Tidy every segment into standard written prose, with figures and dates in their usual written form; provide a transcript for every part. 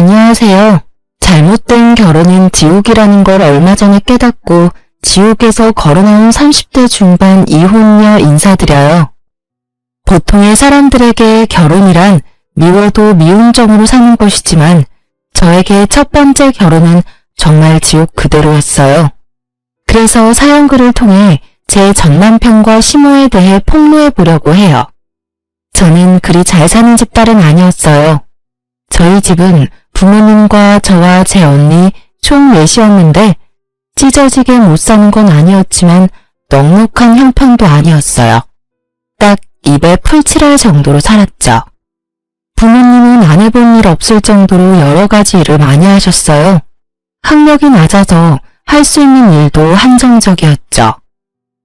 안녕하세요. 잘못된 결혼은 지옥이라는 걸 얼마 전에 깨닫고 지옥에서 걸어나온 30대 중반 이혼녀 인사드려요. 보통의 사람들에게 결혼이란 미워도 미운 정으로 사는 것이지만 저에게 첫 번째 결혼은 정말 지옥 그대로였어요. 그래서 사연글을 통해 제 전남편과 시모에 대해 폭로해 보려고 해요. 저는 그리 잘 사는 집딸은 아니었어요. 저희 집은 부모님과 저와 제 언니 총 넷이었는데 찢어지게 못 사는 건 아니었지만 넉넉한 형편도 아니었어요. 딱 입에 풀칠할 정도로 살았죠. 부모님은 안 해본 일 없을 정도로 여러 가지 일을 많이 하셨어요. 학력이 낮아서 할 수 있는 일도 한정적이었죠.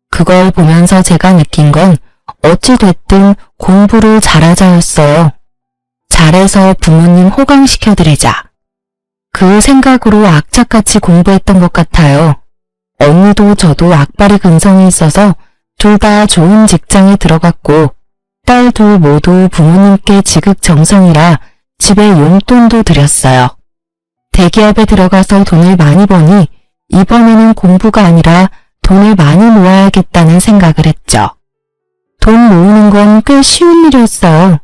그걸 보면서 제가 느낀 건 어찌 됐든 공부를 잘하자였어요. 잘해서 부모님 호강시켜드리자. 그 생각으로 악착같이 공부했던 것 같아요. 언니도 저도 악바리 근성이 있어서 둘 다 좋은 직장에 들어갔고 딸 둘 모두 부모님께 지극정성이라 집에 용돈도 드렸어요. 대기업에 들어가서 돈을 많이 버니 이번에는 공부가 아니라 돈을 많이 모아야겠다는 생각을 했죠. 돈 모으는 건 꽤 쉬운 일이었어요.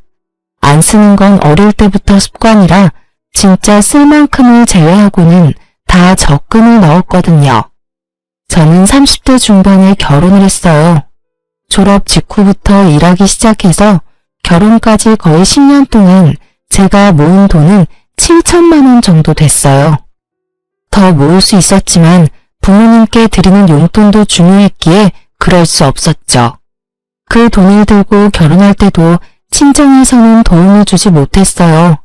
안 쓰는 건 어릴 때부터 습관이라 진짜 쓸 만큼을 제외하고는 다 적금을 넣었거든요. 저는 30대 중반에 결혼을 했어요. 졸업 직후부터 일하기 시작해서 결혼까지 거의 10년 동안 제가 모은 돈은 7천만 원 정도 됐어요. 더 모을 수 있었지만 부모님께 드리는 용돈도 중요했기에 그럴 수 없었죠. 그 돈을 들고 결혼할 때도 친정에서는 도움을 주지 못했어요.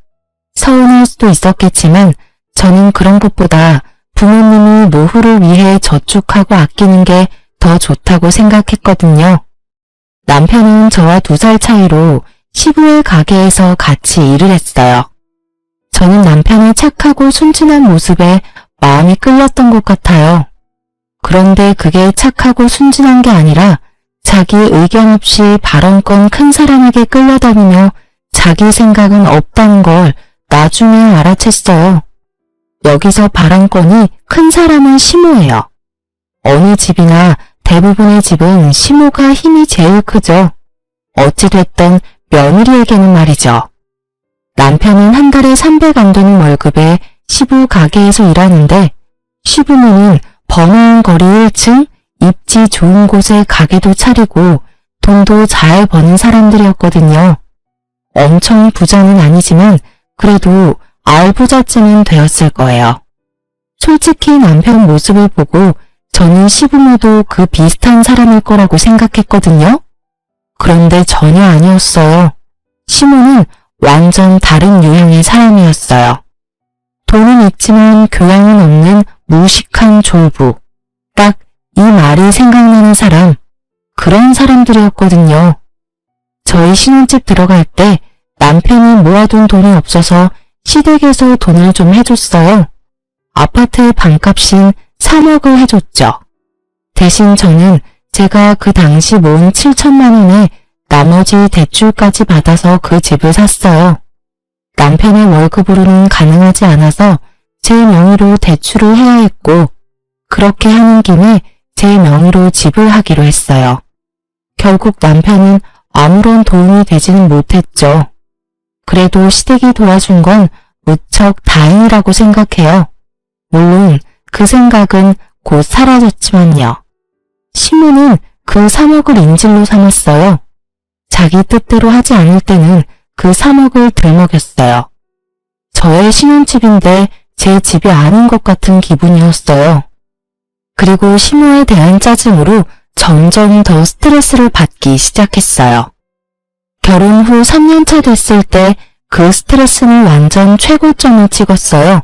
서운할 수도 있었겠지만 저는 그런 것보다 부모님이 노후를 위해 저축하고 아끼는 게 더 좋다고 생각했거든요. 남편은 저와 2살 차이로 시부의 가게에서 같이 일을 했어요. 저는 남편의 착하고 순진한 모습에 마음이 끌렸던 것 같아요. 그런데 그게 착하고 순진한 게 아니라 자기 의견 없이 발언권 큰 사람에게 끌려다니며 자기 생각은 없다는 걸 나중에 알아챘어요. 여기서 발언권이 큰 사람은 시모예요. 어느 집이나 대부분의 집은 시모가 힘이 제일 크죠. 어찌됐든 며느리에게는 말이죠. 남편은 한 달에 300 안 되는 월급에 시부 가게에서 일하는데 시부모는 번화한 거리 1층 입지 좋은 곳에 가게도 차리고 돈도 잘 버는 사람들이었거든요. 엄청 부자는 아니지만 그래도 알부자쯤은 되었을 거예요. 솔직히 남편 모습을 보고 저는 시부모도 그 비슷한 사람일 거라고 생각했거든요. 그런데 전혀 아니었어요. 시모는 완전 다른 유형의 사람이었어요. 돈은 있지만 교양은 없는 무식한 졸부. 딱 이 말이 생각나는 사람, 그런 사람들이었거든요. 저희 신혼집 들어갈 때 남편이 모아둔 돈이 없어서 시댁에서 돈을 좀 해줬어요. 아파트의 반값인 3억을 해줬죠. 대신 저는 제가 그 당시 모은 7천만 원에 나머지 대출까지 받아서 그 집을 샀어요. 남편의 월급으로는 가능하지 않아서 제 명의로 대출을 해야 했고 그렇게 하는 김에 제 명의로 집을 하기로 했어요. 결국 남편은 아무런 도움이 되지는 못했죠. 그래도 시댁이 도와준 건 무척 다행이라고 생각해요. 물론 그 생각은 곧 사라졌지만요. 시모는 그 3억을 인질로 삼았어요. 자기 뜻대로 하지 않을 때는 그 3억을 들먹였어요. 저의 신혼집인데 제 집이 아닌 것 같은 기분이었어요. 그리고 시모에 대한 짜증으로 점점 더 스트레스를 받기 시작했어요. 결혼 후 3년차 됐을 때 그 스트레스는 완전 최고점을 찍었어요.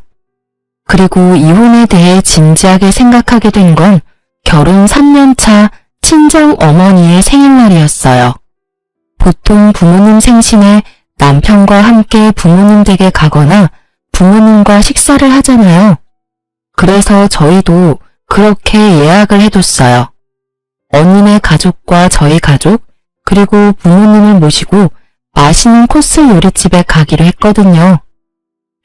그리고 이혼에 대해 진지하게 생각하게 된 건 결혼 3년차 친정 어머니의 생일날이었어요. 보통 부모님 생신에 남편과 함께 부모님 댁에 가거나 부모님과 식사를 하잖아요. 그래서 저희도 그렇게 예약을 해뒀어요. 언니네 가족과 저희 가족, 그리고 부모님을 모시고 맛있는 코스 요리집에 가기로 했거든요.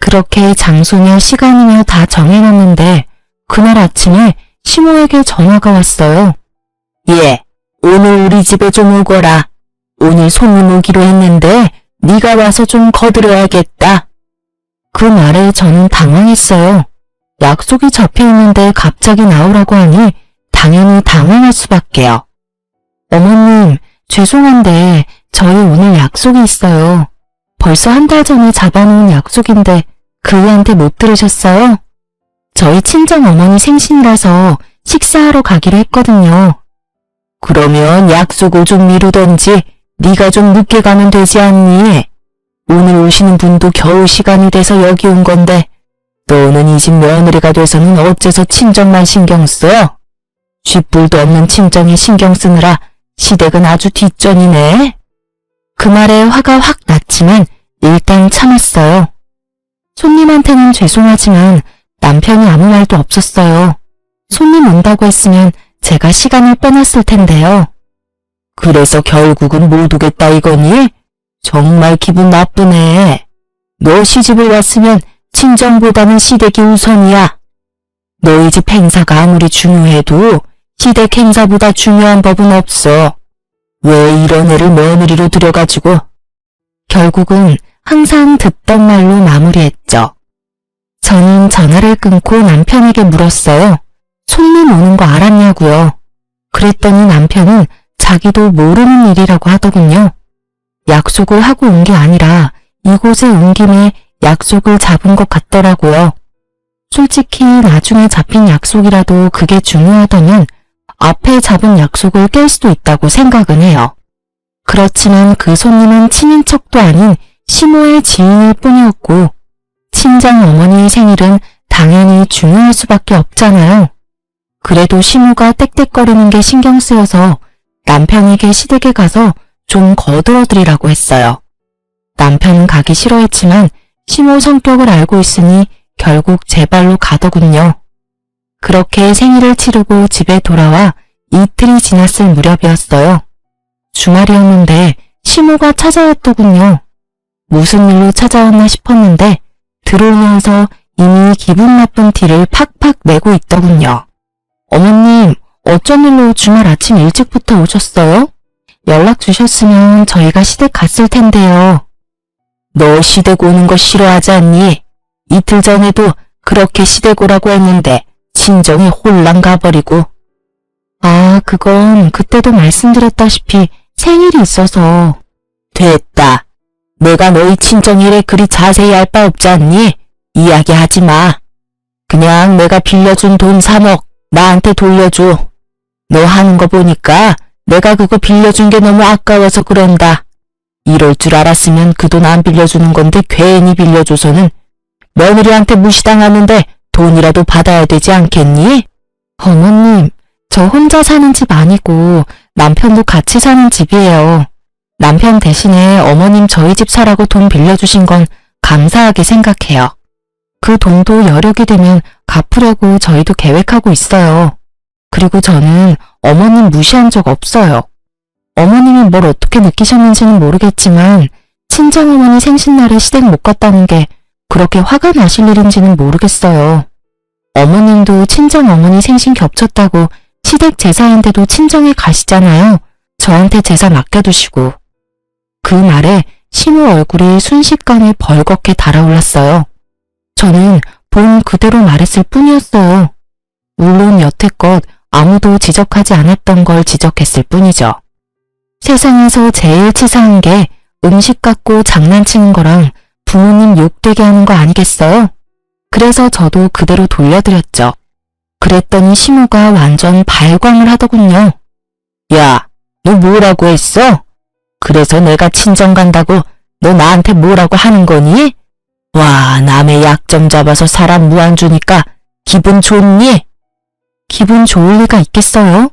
그렇게 장소며 시간이며 다 정해놨는데 그날 아침에 시모에게 전화가 왔어요. 얘, 오늘 우리 집에 좀 오거라. 오늘 손님 오기로 했는데 네가 와서 좀 거들어야겠다. 그 말에 저는 당황했어요. 약속이 잡혀있는데 갑자기 나오라고 하니 당연히 당황할 수밖에요. 어머님, 죄송한데 저희 오늘 약속이 있어요. 벌써 한 달 전에 잡아놓은 약속인데 그이한테 못 들으셨어요? 저희 친정어머니 생신이라서 식사하러 가기로 했거든요. 그러면 약속을 좀 미루던지 네가 좀 늦게 가면 되지 않니? 오늘 오시는 분도 겨우 시간이 돼서 여기 온 건데 너는 이 집 며느리가 돼서는 어째서 친정만 신경 써? 쥐뿔도 없는 친정에 신경 쓰느라 시댁은 아주 뒷전이네. 그 말에 화가 확 났지만 일단 참았어요. 손님한테는 죄송하지만 남편이 아무 말도 없었어요. 손님 온다고 했으면 제가 시간을 빼놨을 텐데요. 그래서 결국은 못 오겠다 이거니? 정말 기분 나쁘네. 너 시집을 왔으면 친정보다는 시댁이 우선이야. 너희 집 행사가 아무리 중요해도 시댁 행사보다 중요한 법은 없어. 왜 이런 애를 며느리로 들여가지고. 결국은 항상 듣던 말로 마무리했죠. 저는 전화를 끊고 남편에게 물었어요. 손님 오는 거 알았냐고요. 그랬더니 남편은 자기도 모르는 일이라고 하더군요. 약속을 하고 온 게 아니라 이곳에 온 김에 약속을 잡은 것 같더라고요. 솔직히 나중에 잡힌 약속이라도 그게 중요하다면 앞에 잡은 약속을 깰 수도 있다고 생각은 해요. 그렇지만 그 손님은 친인척도 아닌 시모의 지인일 뿐이었고 친정 어머니의 생일은 당연히 중요할 수밖에 없잖아요. 그래도 시모가 떽떽거리는 게 신경 쓰여서 남편에게 시댁에 가서 좀 거들어드리라고 했어요. 남편은 가기 싫어했지만 시모 성격을 알고 있으니 결국 제 발로 가더군요. 그렇게 생일을 치르고 집에 돌아와 이틀이 지났을 무렵이었어요. 주말이었는데 시모가 찾아왔더군요. 무슨 일로 찾아왔나 싶었는데 들어오면서 이미 기분 나쁜 티를 팍팍 내고 있더군요. 어머님, 어쩐 일로 주말 아침 일찍부터 오셨어요? 연락 주셨으면 저희가 시댁 갔을 텐데요. 너 시댁 오는 거 싫어하지 않니? 이틀 전에도 그렇게 시댁 오라고 했는데 친정이 홀랑 가버리고. 아, 그건 그때도 말씀드렸다시피 생일이 있어서. 됐다. 내가 너희 친정 일에 그리 자세히 알 바 없지 않니? 이야기하지 마. 그냥 내가 빌려준 돈 3억 나한테 돌려줘. 너 하는 거 보니까 내가 그거 빌려준 게 너무 아까워서 그런다. 이럴 줄 알았으면 그 돈 안 빌려주는 건데 괜히 빌려줘서는 며느리한테 무시당하는데 돈이라도 받아야 되지 않겠니? 어머님, 저 혼자 사는 집 아니고 남편도 같이 사는 집이에요. 남편 대신에 어머님 저희 집 사라고 돈 빌려주신 건 감사하게 생각해요. 그 돈도 여력이 되면 갚으려고 저희도 계획하고 있어요. 그리고 저는 어머님 무시한 적 없어요. 어머님이 뭘 어떻게 느끼셨는지는 모르겠지만 친정어머니 생신날에 시댁 못 갔다는 게 그렇게 화가 나실 일인지는 모르겠어요. 어머님도 친정어머니 생신 겹쳤다고 시댁 제사인데도 친정에 가시잖아요. 저한테 제사 맡겨두시고. 그 말에 시모 얼굴이 순식간에 벌겋게 달아올랐어요. 저는 본 그대로 말했을 뿐이었어요. 물론 여태껏 아무도 지적하지 않았던 걸 지적했을 뿐이죠. 세상에서 제일 치사한 게 음식 갖고 장난치는 거랑 부모님 욕되게 하는 거 아니겠어요? 그래서 저도 그대로 돌려드렸죠. 그랬더니 시모가 완전 발광을 하더군요. 야, 너 뭐라고 했어? 그래서 내가 친정 간다고 너 나한테 뭐라고 하는 거니? 와, 남의 약점 잡아서 사람 무안 주니까 기분 좋니? 기분 좋을 리가 있겠어요?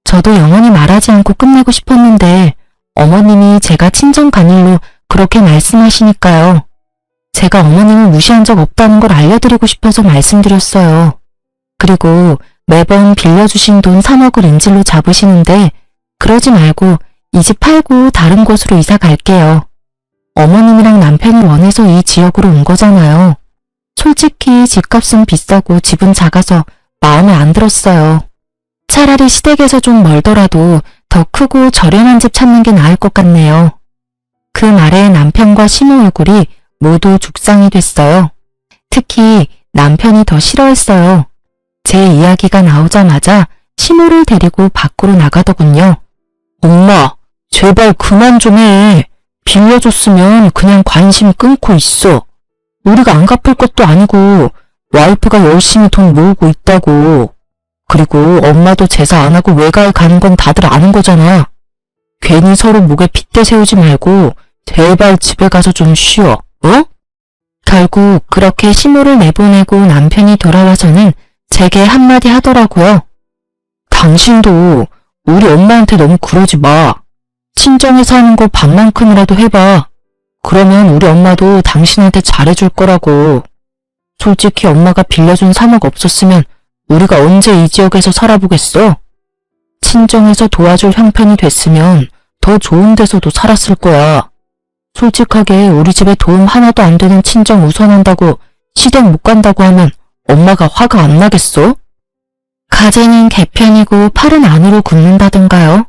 저도 영원히 말하지 않고 끝내고 싶었는데 어머님이 제가 친정 간 일로 그렇게 말씀하시니까요. 제가 어머님을 무시한 적 없다는 걸 알려드리고 싶어서 말씀드렸어요. 그리고 매번 빌려주신 돈 3억을 인질로 잡으시는데 그러지 말고 이 집 팔고 다른 곳으로 이사 갈게요. 어머님이랑 남편이 원해서 이 지역으로 온 거잖아요. 특히 집값은 비싸고 집은 작아서 마음에 안 들었어요. 차라리 시댁에서 좀 멀더라도 더 크고 저렴한 집 찾는 게 나을 것 같네요. 그 말에 남편과 시모 얼굴이 모두 죽상이 됐어요. 특히 남편이 더 싫어했어요. 제 이야기가 나오자마자 시모를 데리고 밖으로 나가더군요. 엄마, 제발 그만 좀 해. 빌려줬으면 그냥 관심 끊고 있어. 우리가 안 갚을 것도 아니고 와이프가 열심히 돈 모으고 있다고. 그리고 엄마도 제사 안 하고 외가에 가는 건 다들 아는 거잖아. 괜히 서로 목에 핏대 세우지 말고 제발 집에 가서 좀 쉬어. 어? 결국 그렇게 시모를 내보내고 남편이 돌아와서는 제게 한마디 하더라고요. 당신도 우리 엄마한테 너무 그러지 마. 친정에서 하는 거 반만큼이라도 해봐. 그러면 우리 엄마도 당신한테 잘해줄 거라고. 솔직히 엄마가 빌려준 3억 없었으면 우리가 언제 이 지역에서 살아보겠어? 친정에서 도와줄 형편이 됐으면 더 좋은 데서도 살았을 거야. 솔직하게 우리 집에 도움 하나도 안 되는 친정 우선한다고 시댁 못 간다고 하면 엄마가 화가 안 나겠어? 가재는 개편이고 팔은 안으로 굽는다던가요.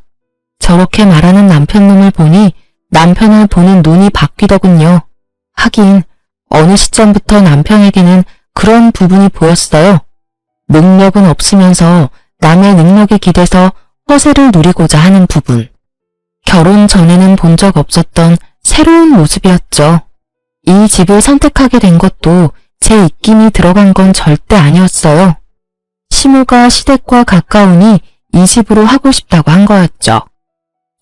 저렇게 말하는 남편놈을 보니 남편을 보는 눈이 바뀌더군요. 하긴 어느 시점부터 남편에게는 그런 부분이 보였어요. 능력은 없으면서 남의 능력에 기대서 허세를 누리고자 하는 부분. 결혼 전에는 본 적 없었던 새로운 모습이었죠. 이 집을 선택하게 된 것도 제 입김이 들어간 건 절대 아니었어요. 시모가 시댁과 가까우니 이 집으로 하고 싶다고 한 거였죠.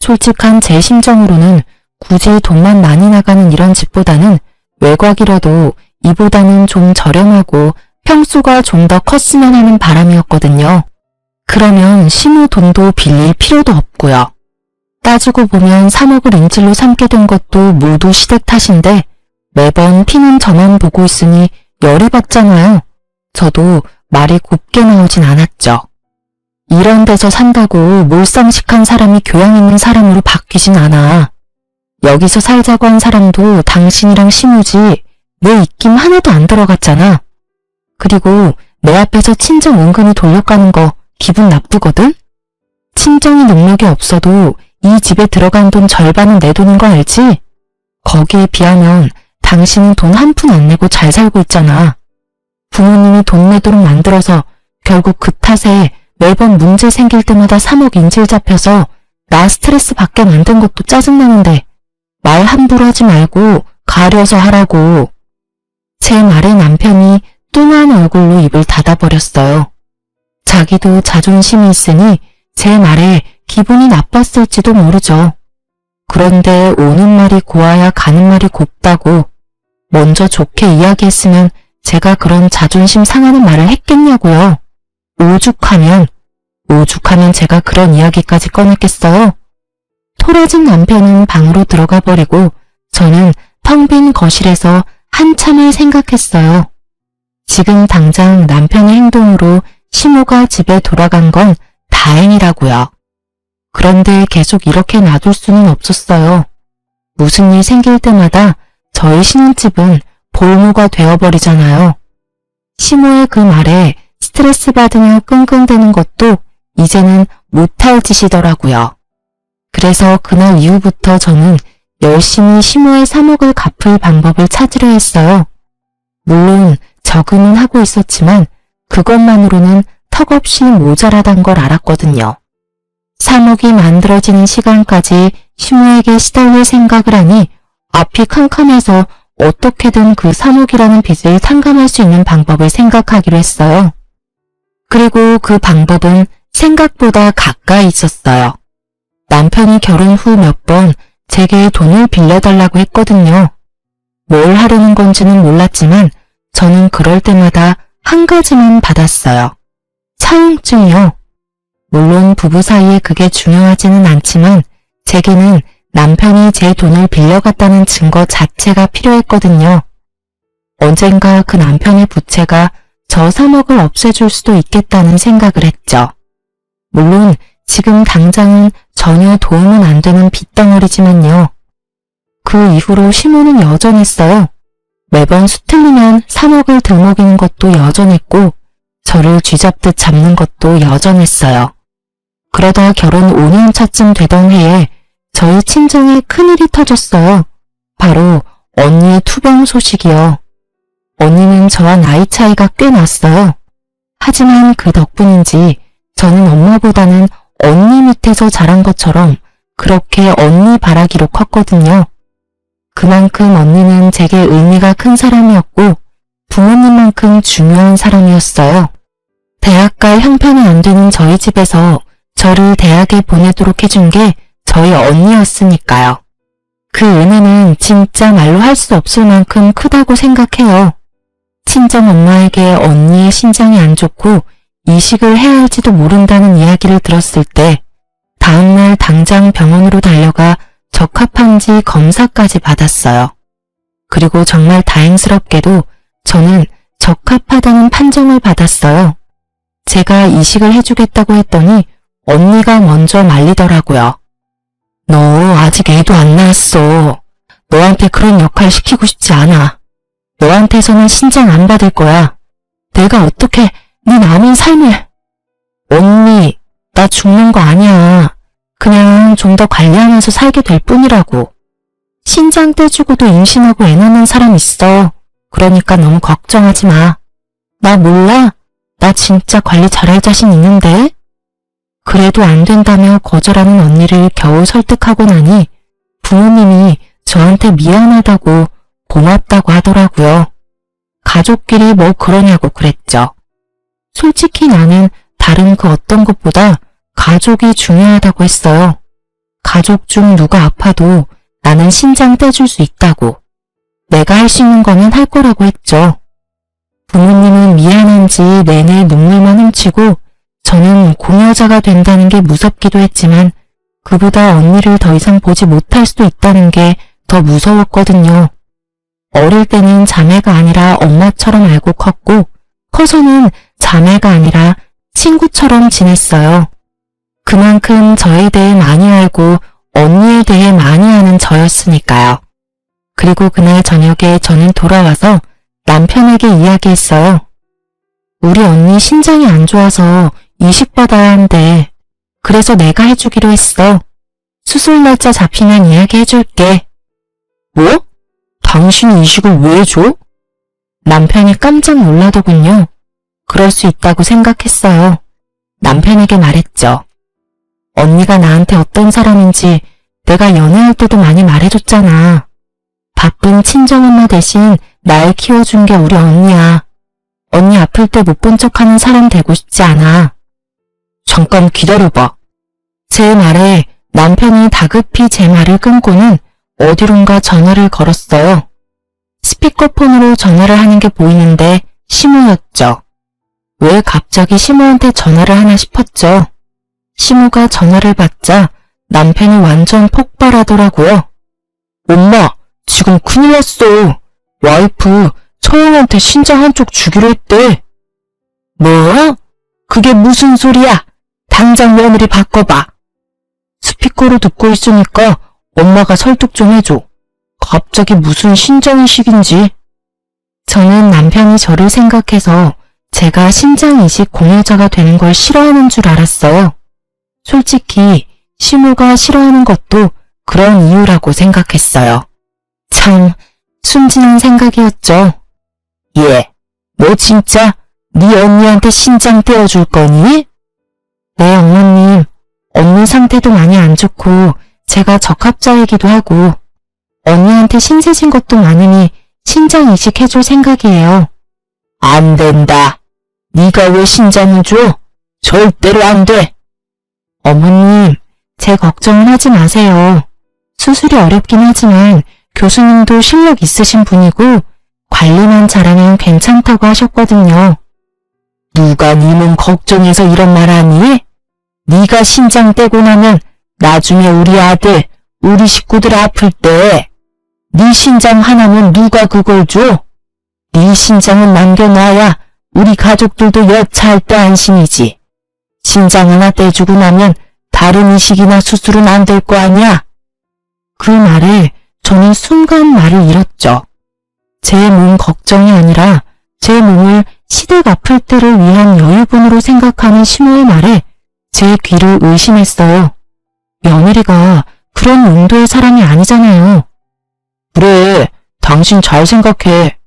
솔직한 제 심정으로는 굳이 돈만 많이 나가는 이런 집보다는 외곽이라도 이보다는 좀 저렴하고 평수가 좀 더 컸으면 하는 바람이었거든요. 그러면 시모 돈도 빌릴 필요도 없고요. 따지고 보면 3억을 인질로 삼게 된 것도 모두 시댁 탓인데 매번 피는 저만 보고 있으니 열이 받잖아요. 저도 말이 곱게 나오진 않았죠. 이런 데서 산다고 몰상식한 사람이 교양 있는 사람으로 바뀌진 않아. 여기서 살자고 한 사람도 당신이랑 시모지 내 입김 하나도 안 들어갔잖아. 그리고 내 앞에서 친정 은근히 돌려가는 거 기분 나쁘거든? 친정이 능력이 없어도 이 집에 들어간 돈 절반은 내 돈인 거 알지? 거기에 비하면 당신은 돈 한 푼 안 내고 잘 살고 있잖아. 부모님이 돈 내도록 만들어서 결국 그 탓에 매번 문제 생길 때마다 3억 인질 잡혀서 나 스트레스 받게 만든 것도 짜증나는데 말 함부로 하지 말고 가려서 하라고. 제 말에 남편이 뚱한 얼굴로 입을 닫아버렸어요. 자기도 자존심이 있으니 제 말에 기분이 나빴을지도 모르죠. 그런데 오는 말이 고와야 가는 말이 곱다고 먼저 좋게 이야기했으면 제가 그런 자존심 상하는 말을 했겠냐고요. 오죽하면 제가 그런 이야기까지 꺼냈겠어요. 토라진 남편은 방으로 들어가 버리고 저는 텅 빈 거실에서 한참을 생각했어요. 지금 당장 남편의 행동으로 시모가 집에 돌아간 건 다행이라고요. 그런데 계속 이렇게 놔둘 수는 없었어요. 무슨 일 생길 때마다 저희 신혼집은 볼모가 되어버리잖아요. 시모의 그 말에 스트레스 받으며 끙끙대는 것도 이제는 못할 짓이더라고요. 그래서 그날 이후부터 저는 열심히 시모의 3억을 갚을 방법을 찾으려 했어요. 물론 저금은 하고 있었지만 그것만으로는 턱없이 모자라단 걸 알았거든요. 3억이 만들어지는 시간까지 시모에게 시달릴 생각을 하니 앞이 캄캄해서 어떻게든 그 3억이라는 빚을 탕감할 수 있는 방법을 생각하기로 했어요. 그리고 그 방법은 생각보다 가까이 있었어요. 남편이 결혼 후 몇 번 제게 돈을 빌려달라고 했거든요. 뭘 하려는 건지는 몰랐지만 저는 그럴 때마다 한 가지만 받았어요. 차용증이요. 물론 부부 사이에 그게 중요하지는 않지만 제게는 남편이 제 돈을 빌려갔다는 증거 자체가 필요했거든요. 언젠가 그 남편의 부채가 저 3억을 없애줄 수도 있겠다는 생각을 했죠. 물론 지금 당장은 전혀 도움은 안 되는 빚덩어리지만요. 그 이후로 시모는 여전했어요. 매번 수틀리면 3억을 들먹이는 것도 여전했고 저를 쥐잡듯 잡는 것도 여전했어요. 그러다 결혼 5년 차쯤 되던 해에 저희 친정에 큰일이 터졌어요. 바로 언니의 투병 소식이요. 언니는 저와 나이 차이가 꽤 났어요. 하지만 그 덕분인지 저는 엄마보다는 언니 밑에서 자란 것처럼 그렇게 언니 바라기로 컸거든요. 그만큼 언니는 제게 의미가 큰 사람이었고 부모님만큼 중요한 사람이었어요. 대학 갈 형편이 안 되는 저희 집에서 저를 대학에 보내도록 해준 게 저희 언니였으니까요. 그 은혜는 진짜 말로 할 수 없을 만큼 크다고 생각해요. 친정 엄마에게 언니의 신장이 안 좋고 이식을 해야 할지도 모른다는 이야기를 들었을 때 다음날 당장 병원으로 달려가 적합한지 검사까지 받았어요. 그리고 정말 다행스럽게도 저는 적합하다는 판정을 받았어요. 제가 이식을 해주겠다고 했더니 언니가 먼저 말리더라고요. 너 아직 애도 안 낳았어. 너한테 그런 역할 시키고 싶지 않아. 너한테서는 신장 안 받을 거야. 내가 어떻게 네 남은 삶을... 언니, 나 죽는 거 아니야. 그냥 좀 더 관리하면서 살게 될 뿐이라고. 신장 떼주고도 임신하고 애 낳는 사람 있어. 그러니까 너무 걱정하지 마. 나 몰라? 나 진짜 관리 잘할 자신 있는데? 그래도 안 된다며 거절하는 언니를 겨우 설득하고 나니 부모님이 저한테 미안하다고 고맙다고 하더라고요. 가족끼리 뭐 그러냐고 그랬죠. 솔직히 나는 다른 그 어떤 것보다 가족이 중요하다고 했어요. 가족 중 누가 아파도 나는 신장 떼줄 수 있다고. 내가 할 수 있는 거면 할 거라고 했죠. 부모님은 미안한지 내내 눈물만 훔치고 저는 공여자가 된다는 게 무섭기도 했지만 그보다 언니를 더 이상 보지 못할 수도 있다는 게 더 무서웠거든요. 어릴 때는 자매가 아니라 엄마처럼 알고 컸고 커서는 자매가 아니라 친구처럼 지냈어요. 그만큼 저에 대해 많이 알고 언니에 대해 많이 아는 저였으니까요. 그리고 그날 저녁에 저는 돌아와서 남편에게 이야기했어요. 우리 언니 신장이 안 좋아서 이식받아야 한대. 그래서 내가 해주기로 했어. 수술 날짜 잡히면 이야기해줄게. 뭐? 당신이 이식을 왜 해줘? 남편이 깜짝 놀라더군요. 그럴 수 있다고 생각했어요. 남편에게 말했죠. 언니가 나한테 어떤 사람인지 내가 연애할 때도 많이 말해줬잖아. 바쁜 친정엄마 대신 날 키워준 게 우리 언니야. 언니 아플 때 못 본 척하는 사람 되고 싶지 않아. 잠깐 기다려봐. 제 말에 남편이 다급히 제 말을 끊고는 어디론가 전화를 걸었어요. 스피커폰으로 전화를 하는 게 보이는데 시무였죠. 왜 갑자기 시무한테 전화를 하나 싶었죠. 시무가 전화를 받자 남편이 완전 폭발하더라고요. 엄마, 지금 큰일 났어. 와이프 처형한테 신장 한쪽 주기로 했대. 뭐? 그게 무슨 소리야? 당장 며느리 바꿔봐. 스피커로 듣고 있으니까 엄마가 설득 좀 해줘. 갑자기 무슨 신장이식인지. 저는 남편이 저를 생각해서 제가 신장이식 공여자가 되는 걸 싫어하는 줄 알았어요. 솔직히 시무가 싫어하는 것도 그런 이유라고 생각했어요. 참 순진한 생각이었죠. 예, 너 진짜 네 언니한테 신장 떼어줄 거니? 네, 어머님. 언니 상태도 많이 안 좋고 제가 적합자이기도 하고 언니한테 신세진 것도 많으니 신장 이식해줄 생각이에요. 안 된다. 네가 왜 신장을 줘? 절대로 안 돼. 어머님, 제 걱정은 하지 마세요. 수술이 어렵긴 하지만 교수님도 실력 있으신 분이고 관리만 잘하면 괜찮다고 하셨거든요. 누가 네 몸 걱정해서 이런 말 하니? 네가 신장 떼고 나면 나중에 우리 아들, 우리 식구들 아플 때 네 신장 하나면 누가 그걸 줘? 네 신장은 남겨놔야 우리 가족들도 여차할 때 안심이지. 신장 하나 떼주고 나면 다른 이식이나 수술은 안 될 거 아니야? 그 말에 저는 순간 말을 잃었죠. 제 몸 걱정이 아니라 제 몸을 시댁 아플 때를 위한 여유분으로 생각하는 시모의 말에 제 귀를 의심했어요. 며느리가 그런 용도의 사람이 아니잖아요. 그래, 당신 잘 생각해.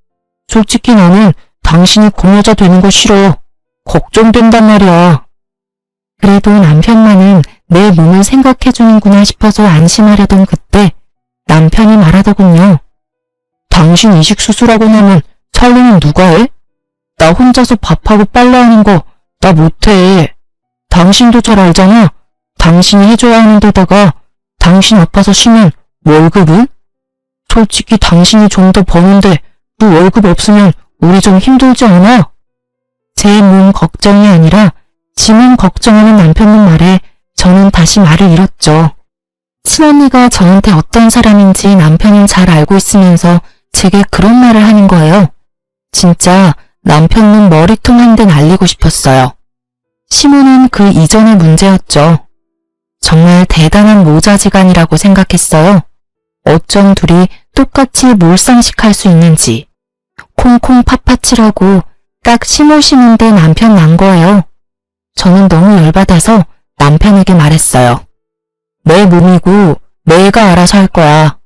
솔직히 나는 당신이 공여자 되는 거 싫어. 걱정된단 말이야. 그래도 남편만은 내 몸을 생각해주는구나 싶어서 안심하려던 그때 남편이 말하더군요. 당신 이식 수술하고 나면 살림은 누가 해? 나 혼자서 밥하고 빨래하는 거 나 못해. 당신도 잘 알잖아. 당신이 해줘야 하는 데다가 당신 아파서 쉬면 월급은? 솔직히 당신이 좀 더 버는데 그 월급 없으면 우리 좀 힘들지 않아? 제 몸 걱정이 아니라 지 몸 걱정하는 남편의 말에 저는 다시 말을 잃었죠. 친언니가 저한테 어떤 사람인지 남편은 잘 알고 있으면서 제게 그런 말을 하는 거예요. 진짜 남편은 머리통 한 대 날리고 싶었어요. 시모는 그 이전의 문제였죠. 정말 대단한 모자지간이라고 생각했어요. 어쩜 둘이 똑같이 몰상식할 수 있는지. 콩콩 팥팥이라고 딱 시모시는데 남편 난 거예요. 저는 너무 열받아서 남편에게 말했어요. 내 몸이고 내가 알아서 할 거야.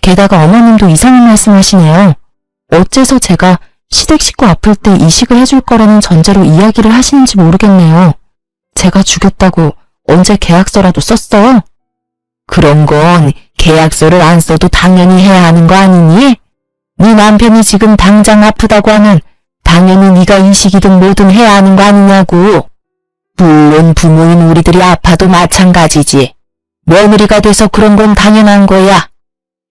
게다가 어머님도 이상한 말씀하시네요. 어째서 제가 시댁 식구 아플 때 이식을 해줄 거라는 전제로 이야기를 하시는지 모르겠네요. 제가 죽였다고 언제 계약서라도 썼어요? 그런 건 계약서를 안 써도 당연히 해야 하는 거 아니니? 네 남편이 지금 당장 아프다고 하면 당연히 네가 이식이든 뭐든 해야 하는 거 아니냐고. 물론 부모인 우리들이 아파도 마찬가지지. 며느리가 돼서 그런 건 당연한 거야.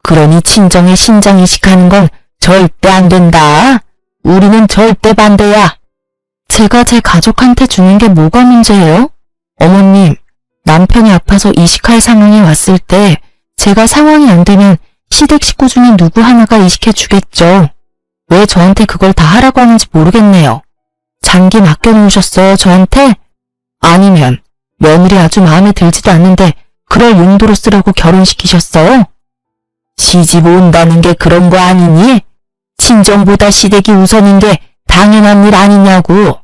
그러니 친정에 신장 이식하는 건 절대 안 된다. 우리는 절대 반대야. 제가 제 가족한테 주는 게 뭐가 문제예요? 어머님, 남편이 아파서 이식할 상황이 왔을 때 제가 상황이 안 되면 시댁 식구 중에 누구 하나가 이식해 주겠죠. 왜 저한테 그걸 다 하라고 하는지 모르겠네요. 장기 맡겨놓으셨어요, 저한테? 아니면 며느리 아주 마음에 들지도 않는데 그럴 용도로 쓰라고 결혼시키셨어요? 시집 온다는 게 그런 거 아니니? 친정보다 시댁이 우선인 게 당연한 일 아니냐고.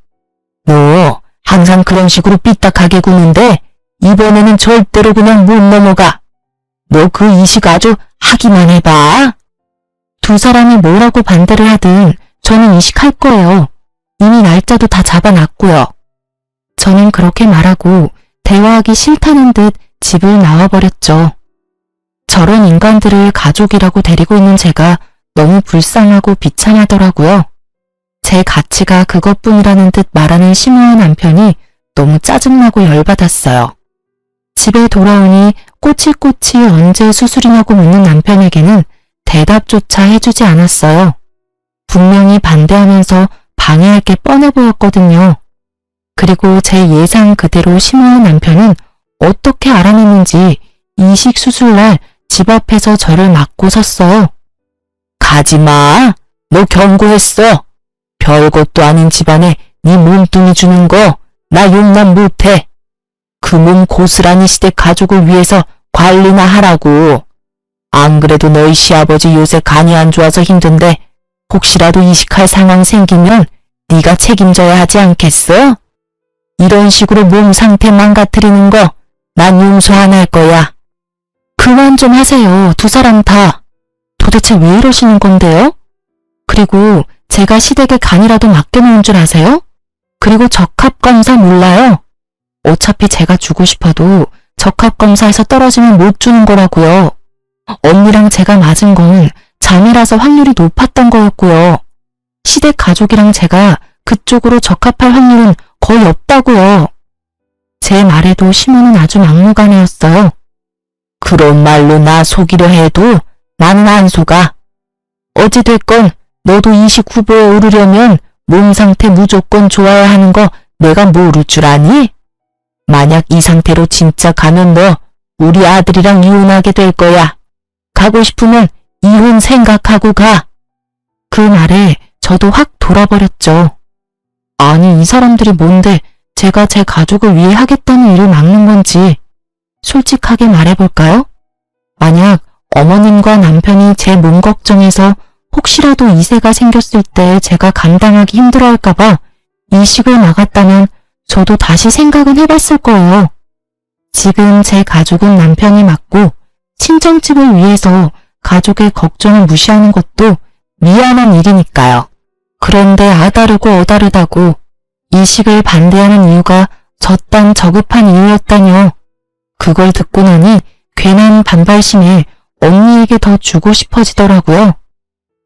너 항상 그런 식으로 삐딱하게 구는데 이번에는 절대로 그냥 못 넘어가. 너 그 이식 아주 하기만 해봐. 두 사람이 뭐라고 반대를 하든 저는 이식할 거예요. 이미 날짜도 다 잡아놨고요. 저는 그렇게 말하고 대화하기 싫다는 듯 집을 나와버렸죠. 저런 인간들을 가족이라고 데리고 있는 제가 너무 불쌍하고 비참하더라고요. 제 가치가 그것뿐이라는 듯 말하는 시모의 남편이 너무 짜증나고 열받았어요. 집에 돌아오니 꼬치꼬치 언제 수술이냐고 묻는 남편에게는 대답조차 해주지 않았어요. 분명히 반대하면서 방해할 게 뻔해 보였거든요. 그리고 제 예상 그대로 시모의 남편은 어떻게 알아냈는지 이식 수술날 집 앞에서 저를 막고 섰어요. 가지마. 너 경고했어. 별것도 아닌 집안에 네 몸뚱이 주는 거 나 용납 못해. 그 몸 고스란히 시댁 가족을 위해서 관리나 하라고. 안 그래도 너희 시아버지 요새 간이 안 좋아서 힘든데 혹시라도 이식할 상황 생기면 네가 책임져야 하지 않겠어? 이런 식으로 몸 상태 망가뜨리는 거 난 용서 안 할 거야. 그만 좀 하세요. 두 사람 다. 도대체 왜 이러시는 건데요? 그리고 제가 시댁에 간이라도 맡겨놓은 줄 아세요? 그리고 적합검사 몰라요? 어차피 제가 주고 싶어도 적합검사에서 떨어지면 못 주는 거라고요. 언니랑 제가 맞은 건 자매라서 확률이 높았던 거였고요. 시댁 가족이랑 제가 그쪽으로 적합할 확률은 거의 없다고요. 제 말에도 시모는 아주 막무가내였어요. 그런 말로 나 속이려 해도 나는 안 속아. 어찌됐건 너도 이식 후보에 오르려면 몸 상태 무조건 좋아야 하는 거 내가 모를 줄 아니? 만약 이 상태로 진짜 가면 너 우리 아들이랑 이혼하게 될 거야. 가고 싶으면 이혼 생각하고 가. 그 말에 저도 확 돌아버렸죠. 아니 이 사람들이 뭔데 제가 제 가족을 위해 하겠다는 일을 막는 건지. 솔직하게 말해볼까요? 만약 어머님과 남편이 제 몸 걱정해서 혹시라도 이세가 생겼을 때 제가 감당하기 힘들어할까봐 이식을 막았다면 저도 다시 생각은 해봤을 거예요. 지금 제 가족은 남편이 맞고 친정집을 위해서 가족의 걱정을 무시하는 것도 미안한 일이니까요. 그런데 아다르고 어다르다고 이식을 반대하는 이유가 저딴 저급한 이유였다뇨. 그걸 듣고 나니 괜한 반발심에 언니에게 더 주고 싶어지더라고요.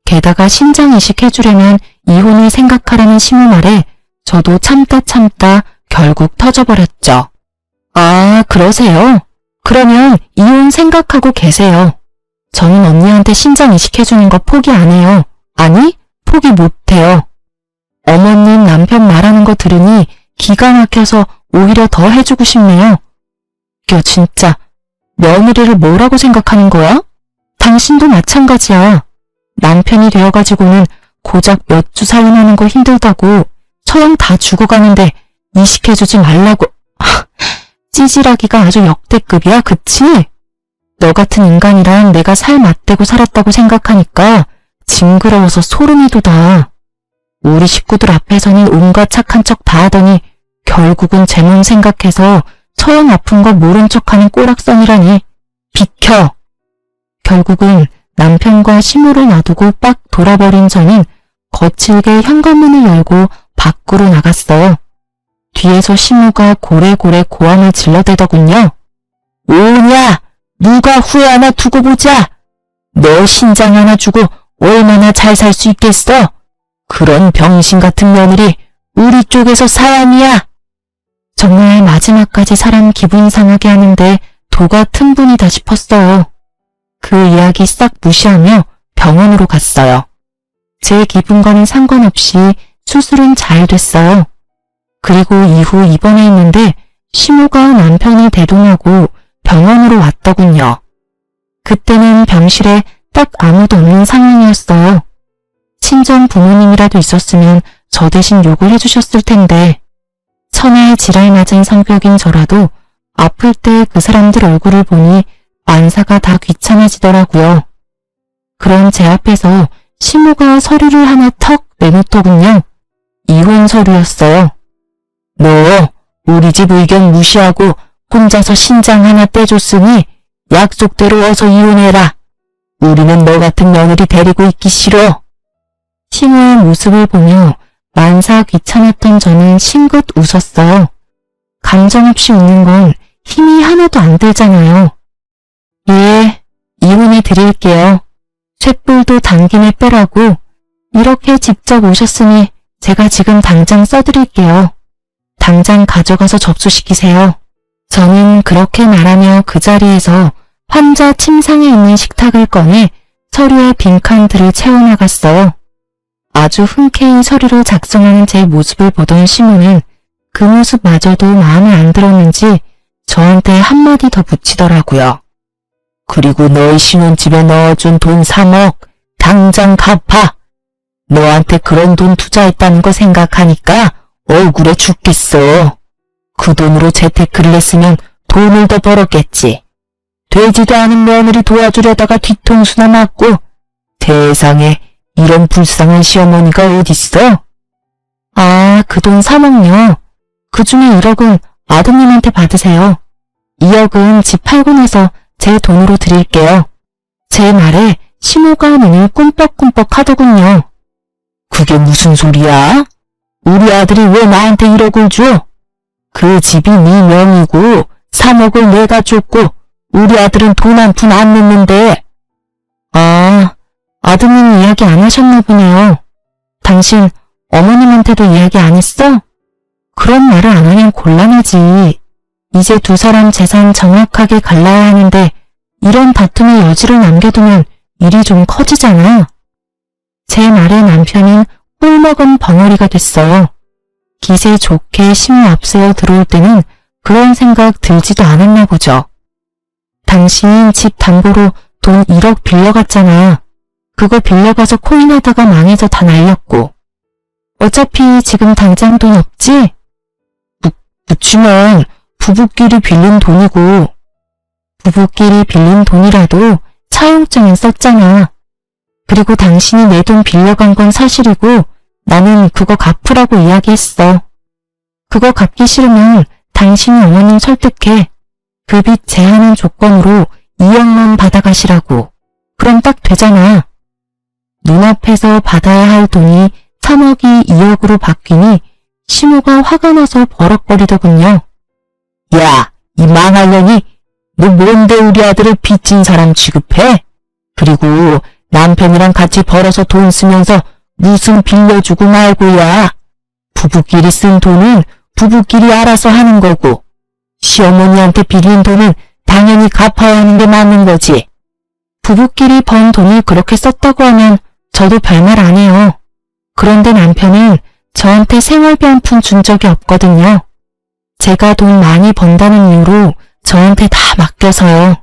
게다가 신장 이식해주려면 이혼을 생각하라는 심우 말에 저도 참다 결국 터져버렸죠. 아, 그러세요? 그러면 이혼 생각하고 계세요. 저는 언니한테 신장 이식해주는 거 포기 안 해요. 아니, 포기 못해요. 어머님 남편 말하는 거 들으니 기가 막혀서 오히려 더 해주고 싶네요. 진짜 며느리를 뭐라고 생각하는 거야? 당신도 마찬가지야. 남편이 되어가지고는 고작 몇 주 살림하는 거 힘들다고 처형 다 죽어가는데 이식해주지 말라고. 찌질하기가 아주 역대급이야, 그치? 너 같은 인간이랑 내가 살 맞대고 살았다고 생각하니까 징그러워서 소름이 돋아. 우리 식구들 앞에서는 온갖 착한 척 다 하더니 결국은 제 몸 생각해서 처형 아픈 거 모른 척하는 꼬락선이라니. 비켜! 결국은 남편과 시무를 놔두고 빡 돌아버린 저는 거칠게 현관문을 열고 밖으로 나갔어요. 뒤에서 시무가 고래고래 고함을 질러대더군요. 오냐! 누가 후회 하나 두고 보자! 너 신장 하나 주고 얼마나 잘 살 수 있겠어? 그런 병신 같은 며느리 우리 쪽에서 사람이야! 정말 마지막까지 사람 기분 상하게 하는데 도가 튼분이다 싶었어요. 그 이야기 싹 무시하며 병원으로 갔어요. 제 기분과는 상관없이 수술은 잘 됐어요. 그리고 이후 입원해 있는데 시모가 남편이 대동하고 병원으로 왔더군요. 그때는 병실에 딱 아무도 없는 상황이었어요. 친정 부모님이라도 있었으면 저 대신 욕을 해주셨을 텐데 천하의 지랄 맞은 성격인 저라도 아플 때 그 사람들 얼굴을 보니 만사가 다 귀찮아지더라고요. 그런 제 앞에서 시모가 서류를 하나 턱 내놓더군요. 이혼 서류였어요. 너 우리 집 의견 무시하고 혼자서 신장 하나 떼줬으니 약속대로 어서 이혼해라. 우리는 너 같은 며느리 데리고 있기 싫어. 시모의 모습을 보며 만사 귀찮았던 저는 싱긋 웃었어요. 감정 없이 웃는 건 힘이 하나도 안 들잖아요. 예, 이혼해 드릴게요. 쇳불도 당김에 빼라고. 이렇게 직접 오셨으니 제가 지금 당장 써드릴게요. 당장 가져가서 접수시키세요. 저는 그렇게 말하며 그 자리에서 환자 침상에 있는 식탁을 꺼내 서류에 빈칸들을 채워나갔어요. 아주 흔쾌히 서류를 작성하는 제 모습을 보던 시모는 그 모습마저도 마음에 안 들었는지 저한테 한마디 더 붙이더라고요. 그리고 너희 신혼집에 넣어준 돈 3억 당장 갚아. 너한테 그런 돈 투자했다는 거 생각하니까 억울해 죽겠어. 그 돈으로 재테크를 했으면 돈을 더 벌었겠지. 되지도 않은 며느리 도와주려다가 뒤통수나 맞고. 세상에 이런 불쌍한 시어머니가 어딨어? 아, 그 돈 3억요. 그중에 1억은 아드님한테 받으세요. 2억은 집 팔고 나서 제 돈으로 드릴게요. 제 말에 시모가 눈을 꿈뻑꿈뻑 하더군요. 그게 무슨 소리야? 우리 아들이 왜 나한테 1억을 줘? 그 집이 네 명이고 3억을 내가 줬고 우리 아들은 돈 한 푼 안 냈는데. 아, 아드님 이야기 안 하셨나 보네요. 당신 어머님한테도 이야기 안 했어? 그런 말을 안 하면 곤란하지. 이제 두 사람 재산 정확하게 갈라야 하는데 이런 다툼의 여지를 남겨두면 일이 좀 커지잖아. 제 말에 남편은 꿀먹은 벙어리가 됐어요. 기세 좋게 시모 앞세워 들어올 때는 그런 생각 들지도 않았나 보죠. 당신 집 담보로 돈 1억 빌려갔잖아. 그거 빌려가서 코인하다가 망해서 다 날렸고. 어차피 지금 당장 돈 없지? 묻지만 부부끼리 빌린 돈이고. 부부끼리 빌린 돈이라도 차용증은 썼잖아. 그리고 당신이 내 돈 빌려간 건 사실이고 나는 그거 갚으라고 이야기했어. 그거 갚기 싫으면 당신이 어머님 설득해. 그 빚 제한한 조건으로 2억만 받아가시라고. 그럼 딱 되잖아. 눈앞에서 받아야 할 돈이 3억이 2억으로 바뀌니 시모가 화가 나서 버럭거리더군요. 야, 이 망할 년이 너 뭔데 우리 아들을 빚진 사람 취급해? 그리고 남편이랑 같이 벌어서 돈 쓰면서 무슨 빌려주고 말고야. 부부끼리 쓴 돈은 부부끼리 알아서 하는 거고 시어머니한테 빌린 돈은 당연히 갚아야 하는 게 맞는 거지. 부부끼리 번 돈을 그렇게 썼다고 하면 저도 별말 안 해요. 그런데 남편은 저한테 생활비 한 푼 준 적이 없거든요. 제가 돈 많이 번다는 이유로 저한테 다 맡겨서요.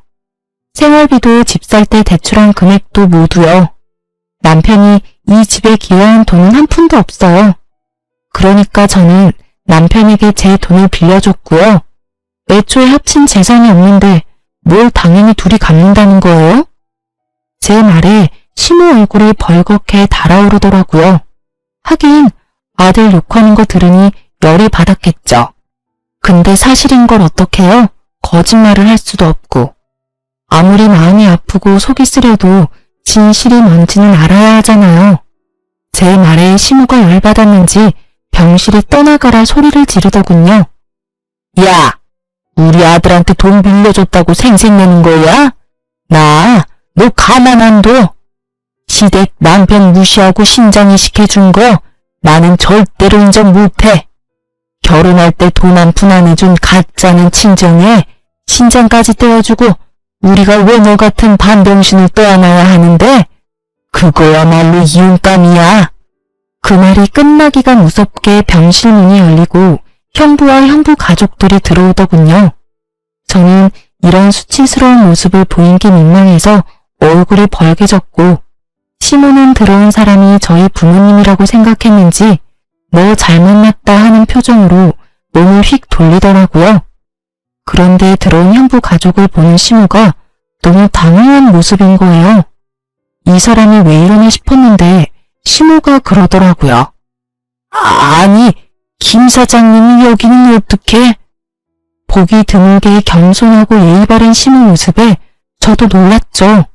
생활비도 집 살 때 대출한 금액도 모두요. 남편이 이 집에 기여한 돈은 한 푼도 없어요. 그러니까 저는 남편에게 제 돈을 빌려줬고요. 애초에 합친 재산이 없는데 뭘 당연히 둘이 갚는다는 거예요? 제 말에 시모 얼굴이 벌겋게 달아오르더라고요. 하긴 아들 욕하는 거 들으니 열이 받았겠죠. 근데 사실인 걸 어떡해요? 거짓말을 할 수도 없고. 아무리 마음이 아프고 속이 쓰려도 진실이 뭔지는 알아야 하잖아요. 제 말에 시모가 열받았는지 병실이 떠나가라 소리를 지르더군요. 야, 우리 아들한테 돈 빌려줬다고 생색내는 거야? 너 가만 안 둬. 시댁 남편 무시하고 신장이식 해준 거 나는 절대로 인정 못해. 결혼할 때 돈 한 푼 안 해준 가짜는 친정에 신장까지 떼어주고 우리가 왜 너 같은 반병신을 떠안아야 하는데? 그거야말로 이웃감이야. 그 말이 끝나기가 무섭게 병실 문이 열리고 형부와 형부 가족들이 들어오더군요. 저는 이런 수치스러운 모습을 보인 게 민망해서 얼굴이 벌개졌고 시모는 들어온 사람이 저희 부모님이라고 생각했는지 너 잘못 났다 하는 표정으로 몸을 휙 돌리더라고요. 그런데 들어온 형부 가족을 보는 시모가 너무 당황한 모습인 거예요. 이 사람이 왜 이러나 싶었는데 시모가 그러더라고요. 아니, 김 사장님이 여기는 어떻게? 보기 드물게 겸손하고 예의 바른 시모 모습에 저도 놀랐죠.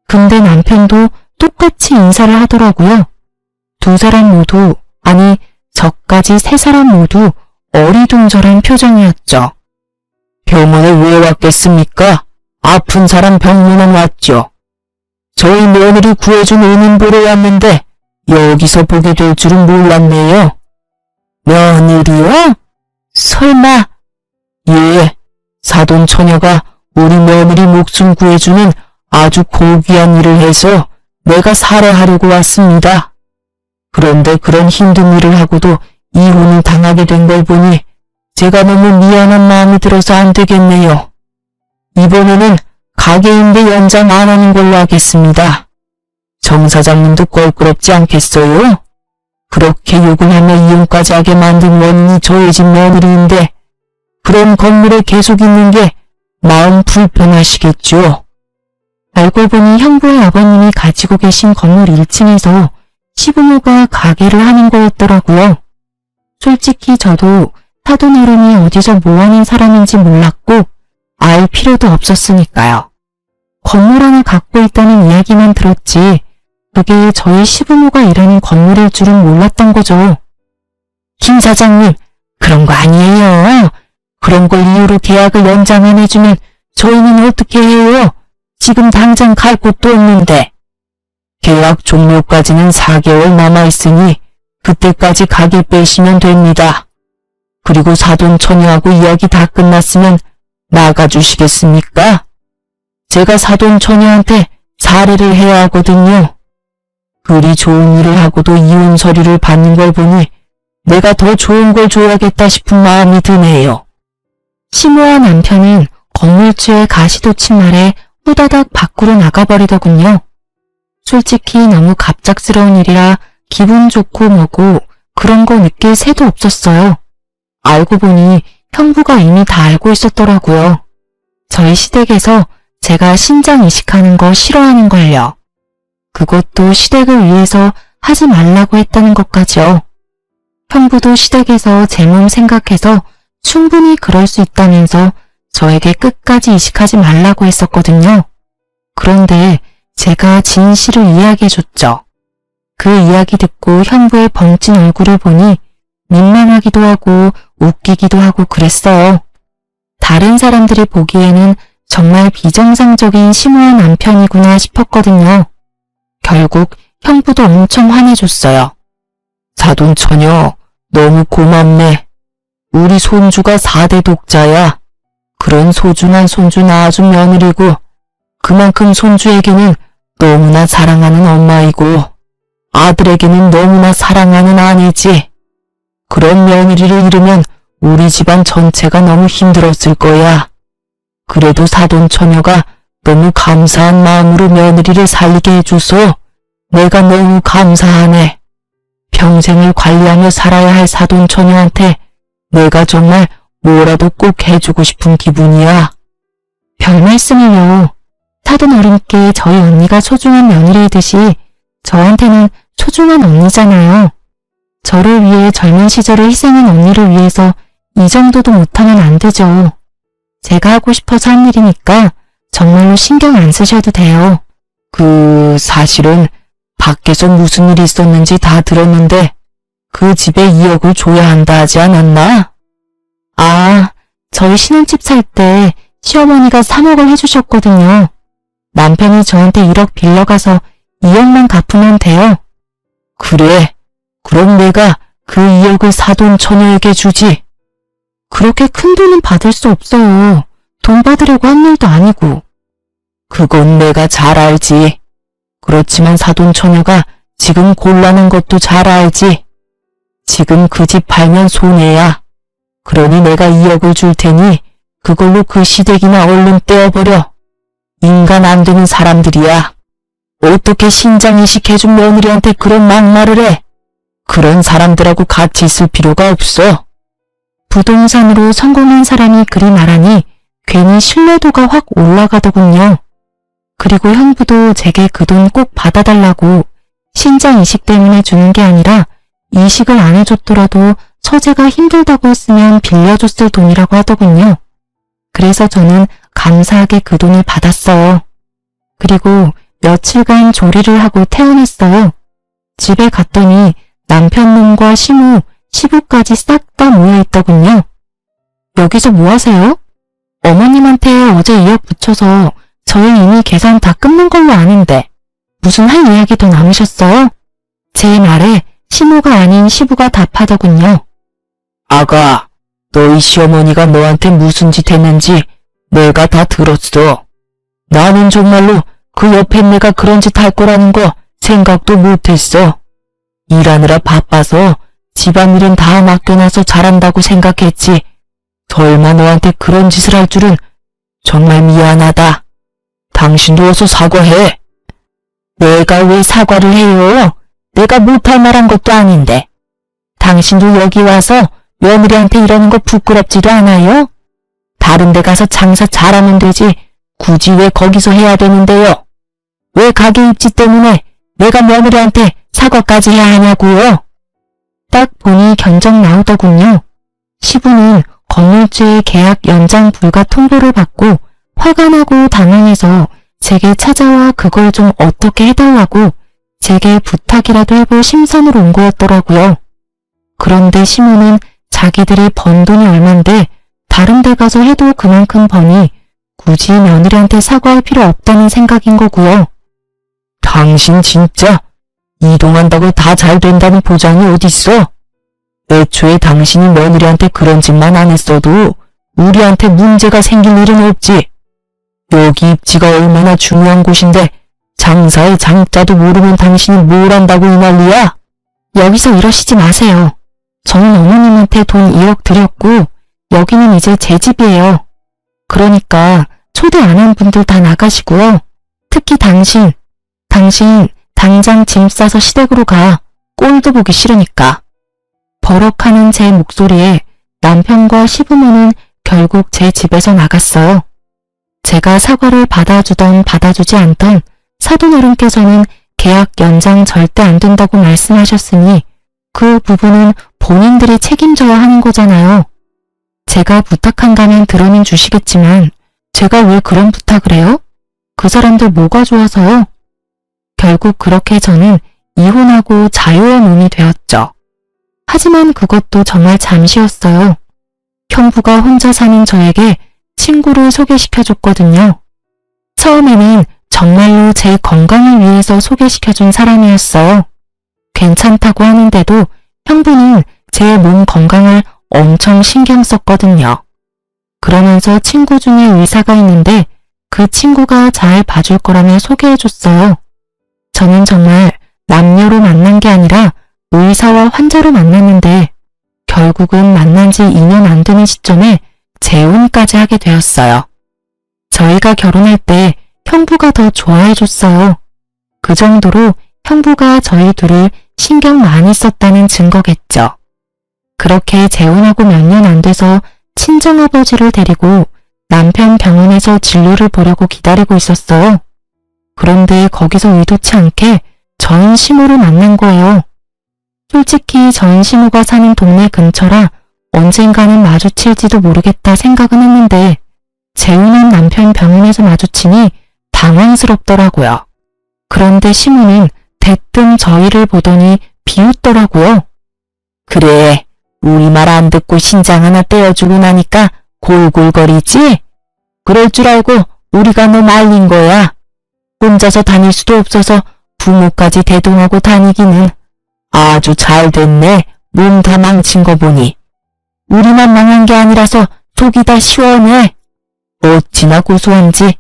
근데 남편도 똑같이 인사를 하더라고요. 두 사람 모두, 아니 저까지 세 사람 모두 어리둥절한 표정이었죠. 병원에 왜 왔겠습니까? 아픈 사람 병문안 왔죠. 저희 며느리 구해준 은인 보러 왔는데 여기서 보게 될 줄은 몰랐네요. 며느리요? 설마? 예, 사돈 처녀가 우리 며느리 목숨 구해주는 아주 고귀한 일을 해서 내가 살해하려고 왔습니다. 그런데 그런 힘든 일을 하고도 이혼을 당하게 된 걸 보니 제가 너무 미안한 마음이 들어서 안 되겠네요. 이번에는 가게임대 연장 안 하는 걸로 하겠습니다. 정 사장님도 껄끄럽지 않겠어요? 그렇게 욕을 하며 이혼까지 하게 만든 원인이 저의 집 며느리인데 그런 건물에 계속 있는 게 마음 불편하시겠죠? 알고 보니 형부의 아버님이 가지고 계신 건물 1층에서 시부모가 가게를 하는 거였더라고요. 솔직히 저도 사돈 어른이 어디서 뭐하는 사람인지 몰랐고 알 필요도 없었으니까요. 건물 하나 갖고 있다는 이야기만 들었지 그게 저희 시부모가 일하는 건물일 줄은 몰랐던 거죠. 김 사장님, 그런 거 아니에요. 그런 걸 이유로 계약을 연장 안 해주면 저희는 어떻게 해요? 지금 당장 갈 곳도 없는데. 계약 종료까지는 4개월 남아있으니 그때까지 가게 빼시면 됩니다. 그리고 사돈 처녀하고 이야기 다 끝났으면 나가주시겠습니까? 제가 사돈 처녀한테 사례를 해야 하거든요. 그리 좋은 일을 하고도 이혼 서류를 받는 걸 보니 내가 더 좋은 걸 줘야겠다 싶은 마음이 드네요. 시모와 남편은 건물주의 가시돋친 말에 후다닥 밖으로 나가버리더군요. 솔직히 너무 갑작스러운 일이라 기분 좋고 뭐고 그런 거 느낄 새도 없었어요. 알고 보니 형부가 이미 다 알고 있었더라고요. 저희 시댁에서 제가 신장 이식하는 거 싫어하는 걸요. 그것도 시댁을 위해서 하지 말라고 했다는 것까지요. 형부도 시댁에서 제 몸 생각해서 충분히 그럴 수 있다면서 저에게 끝까지 이식하지 말라고 했었거든요. 그런데 제가 진실을 이야기해줬죠. 그 이야기 듣고 형부의 벙찐 얼굴을 보니 민망하기도 하고 웃기기도 하고 그랬어요. 다른 사람들이 보기에는 정말 비정상적인 심오한 남편이구나 싶었거든요. 결국 형부도 엄청 화내줬어요. 사돈처녀, 너무 고맙네. 우리 손주가 4대 독자야. 그런 소중한 손주 낳아준 며느리고 그만큼 손주에게는 너무나 사랑하는 엄마이고 아들에게는 너무나 사랑하는 아내지. 그런 며느리를 잃으면 우리 집안 전체가 너무 힘들었을 거야. 그래도 사돈처녀가 너무 감사한 마음으로 며느리를 살리게 해줘서 내가 너무 감사하네. 평생을 관리하며 살아야 할 사돈처녀한테 내가 정말 뭐라도 꼭 해주고 싶은 기분이야. 별 말씀을요. 사돈 어른께 저희 언니가 소중한 며느리이듯이 저한테는 소중한 언니잖아요. 저를 위해 젊은 시절을 희생한 언니를 위해서 이 정도도 못하면 안 되죠. 제가 하고 싶어서 한 일이니까 정말로 신경 안 쓰셔도 돼요. 사실은 밖에서 무슨 일이 있었는지 다 들었는데 그 집에 2억을 줘야 한다 하지 않았나? 아, 저희 신혼집 살 때 시어머니가 3억을 해주셨거든요. 남편이 저한테 1억 빌려가서 2억만 갚으면 돼요. 그래, 그럼 내가 그 2억을 사돈처녀에게 주지. 그렇게 큰 돈은 받을 수 없어요. 돈 받으려고 한 일도 아니고. 그건 내가 잘 알지. 그렇지만 사돈처녀가 지금 곤란한 것도 잘 알지. 지금 그 집 팔면 손해야. 그러니 내가 2억을 줄 테니 그걸로 그 시댁이나 얼른 떼어버려. 인간 안 되는 사람들이야. 어떻게 신장이식 해준 며느리한테 그런 막말을 해. 그런 사람들하고 같이 있을 필요가 없어. 부동산으로 성공한 사람이 그리 말하니 괜히 신뢰도가 확 올라가더군요. 그리고 형부도 제게 그 돈 꼭 받아달라고 신장 이식 때문에 주는 게 아니라 이식을 안 해줬더라도 처제가 힘들다고 했으면 빌려줬을 돈이라고 하더군요. 그래서 저는 감사하게 그 돈을 받았어요. 그리고 며칠간 조리를 하고 퇴원했어요. 집에 갔더니 남편 놈과 시모, 시부까지 싹 다 모여있더군요. 여기서 뭐 하세요? 어머님한테 어제 2억 붙여서 저희 이미 계산 다 끝난 걸로 아는데 무슨 할 이야기 더 남으셨어요? 제 말에 시모가 아닌 시부가 답하더군요. 아가, 너희 시어머니가 너한테 무슨 짓 했는지 내가 다 들었어. 나는 정말로 그 옆에 내가 그런 짓 할 거라는 거 생각도 못했어. 일하느라 바빠서 집안일은 다 맡겨놔서 잘한다고 생각했지. 설마 너한테 그런 짓을 할 줄은 정말 미안하다. 당신도 어서 사과해. 내가 왜 사과를 해요? 내가 못할 말한 것도 아닌데. 당신도 여기 와서 며느리한테 이러는 거 부끄럽지도 않아요? 다른 데 가서 장사 잘하면 되지 굳이 왜 거기서 해야 되는데요? 왜 가게 입지 때문에 내가 며느리한테 사과까지 해야 하냐고요? 딱 보니 견적 나오더군요. 시부는 건물주의 계약 연장 불가 통보를 받고 화가 나고 당황해서 제게 찾아와 그걸 좀 어떻게 해달라고 제게 부탁이라도 해볼 심산으로 온 거였더라고요. 그런데 시모는 자기들이 번 돈이 얼만데 다른 데 가서 해도 그만큼 버니 굳이 며느리한테 사과할 필요 없다는 생각인 거고요. 당신 진짜 이동한다고 다 잘 된다는 보장이 어딨어? 애초에 당신이 며느리한테 그런 짓만 안 했어도 우리한테 문제가 생길 일은 없지. 여기 입지가 얼마나 중요한 곳인데 장사의 장자도 모르면 당신이 뭘 한다고 이 난리야? 여기서 이러시지 마세요. 저는 어머님한테 돈 2억 드렸고 여기는 이제 제 집이에요. 그러니까 초대 안 한 분들 다 나가시고요. 특히 당신 당장 짐 싸서 시댁으로 가. 꼴도 보기 싫으니까. 버럭하는 제 목소리에 남편과 시부모는 결국 제 집에서 나갔어요. 제가 사과를 받아주던 받아주지 않던 사돈어른께서는 계약 연장 절대 안 된다고 말씀하셨으니 그 부분은 본인들이 책임져야 하는 거잖아요. 제가 부탁한다면 들어는 주시겠지만 제가 왜 그런 부탁을 해요? 그 사람들 뭐가 좋아서요? 결국 그렇게 저는 이혼하고 자유의 몸이 되었죠. 하지만 그것도 정말 잠시였어요. 형부가 혼자 사는 저에게 친구를 소개시켜줬거든요. 처음에는 정말로 제 건강을 위해서 소개시켜준 사람이었어요. 괜찮다고 하는데도 형부는 제 몸 건강을 엄청 신경 썼거든요. 그러면서 친구 중에 의사가 있는데 그 친구가 잘 봐줄 거라며 소개해줬어요. 저는 정말 남녀로 만난 게 아니라 의사와 환자로 만났는데 결국은 만난 지 2년 안 되는 시점에 재혼까지 하게 되었어요. 저희가 결혼할 때 형부가 더 좋아해줬어요. 그 정도로 형부가 저희 둘을 신경 많이 썼다는 증거겠죠. 그렇게 재혼하고 몇 년 안 돼서 친정아버지를 데리고 남편 병원에서 진료를 보려고 기다리고 있었어요. 그런데 거기서 의도치 않게 전 시모를 만난 거예요. 솔직히 전 시모가 사는 동네 근처라 언젠가는 마주칠지도 모르겠다 생각은 했는데 재혼한 남편 병원에서 마주치니 당황스럽더라고요. 그런데 시모는 대뜸 저희를 보더니 비웃더라고요. 그래, 우리 말 안 듣고 신장 하나 떼어주고 나니까 골골거리지? 그럴 줄 알고 우리가 너 말린 거야. 혼자서 다닐 수도 없어서 부모까지 대동하고 다니기는. 아주 잘 됐네. 몸 다 망친 거 보니. 우리만 망한 게 아니라서 속이 다 시원해. 어찌나 고소한지.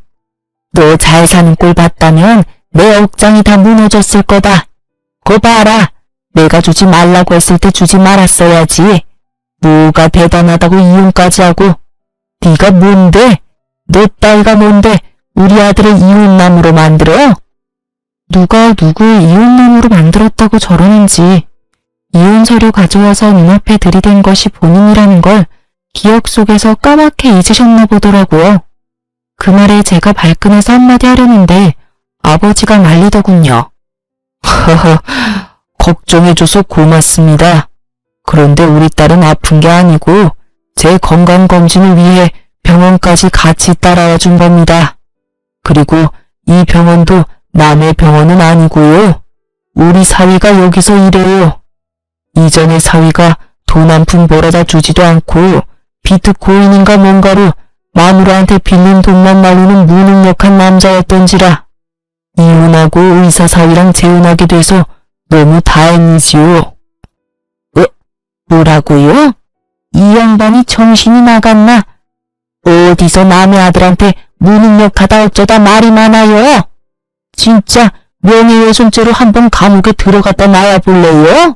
너 잘 사는 꼴 봤다면 내 억장이 다 무너졌을 거다. 거 봐라. 내가 주지 말라고 했을 때 주지 말았어야지. 뭐가 대단하다고 이혼까지 하고. 네가 뭔데? 너 딸과 뭔데 우리 아들을 이혼남으로 만들어? 누가 누굴 이혼남으로 만들었다고 저러는지. 이혼 서류 가져와서 눈앞에 들이댄 것이 본인이라는 걸 기억 속에서 까맣게 잊으셨나 보더라고요. 그 말에 제가 발끈해서 한마디 하려는데 아버지가 말리더군요. 허허, 걱정해줘서 고맙습니다. 그런데 우리 딸은 아픈 게 아니고 제 건강검진을 위해 병원까지 같이 따라와 준 겁니다. 그리고 이 병원도 남의 병원은 아니고요. 우리 사위가 여기서 일해요. 이전에 사위가 돈 한 푼 벌어다 주지도 않고 비트코인인가 뭔가로 마누라한테 빌린 돈만 날리는 무능력한 남자였던지라 이혼하고 의사 사위랑 재혼하게 돼서 너무 다행이지요. 뭐라고요? 이 양반이 정신이 나갔나? 어디서 남의 아들한테 무능력하다 어쩌다 말이 많아요? 진짜 명예훼손죄로 한번 감옥에 들어갔다 나와 볼래요?